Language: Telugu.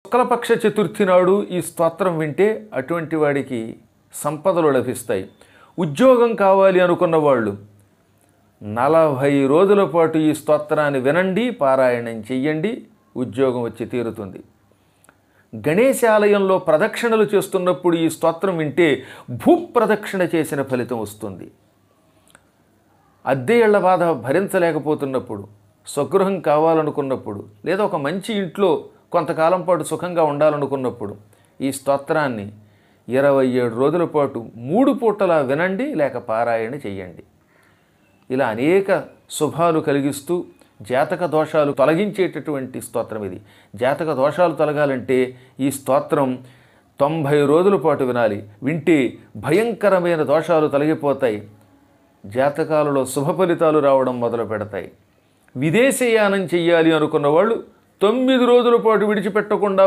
శుక్లపక్ష చతుర్థి నాడు ఈ స్తోత్రం వింటే అటువంటి వాడికి సంపదలు లభిస్తాయి. ఉద్యోగం కావాలి అనుకున్న వాళ్ళు 40 రోజుల పాటు ఈ స్తోత్రాన్ని వినండి, పారాయణం చెయ్యండి, ఉద్యోగం వచ్చి తీరుతుంది. గణేశాలయంలో ప్రదక్షిణలు చేస్తున్నప్పుడు ఈ స్తోత్రం వింటే భూప్రదక్షిణ చేసిన ఫలితం వస్తుంది. అద్దె ఇళ్ల బాధ భరించలేకపోతున్నప్పుడు, స్వగృహం కావాలనుకున్నప్పుడు, లేదా ఒక మంచి ఇంట్లో కొంతకాలం పాటు సుఖంగా ఉండాలనుకున్నప్పుడు ఈ స్తోత్రాన్ని 27 రోజుల పాటు 3 పూటలా వినండి, లేక పారాయణ చెయ్యండి. ఇలా అనేక శుభాలు కలిగిస్తూ జాతక దోషాలు తొలగించేటటువంటి స్తోత్రం ఇది. జాతక దోషాలు తొలగాలంటే ఈ స్తోత్రం 90 రోజుల పాటు వినాలి. వింటే భయంకరమైన దోషాలు తొలగిపోతాయి. జాతకాలలో శుభ ఫలితాలు రావడం మొదలు పెడతాయి. విదేశయానం చెయ్యాలి అనుకున్న వాళ్ళు 9 రోజుల పాటు విడిచిపెట్టకుండా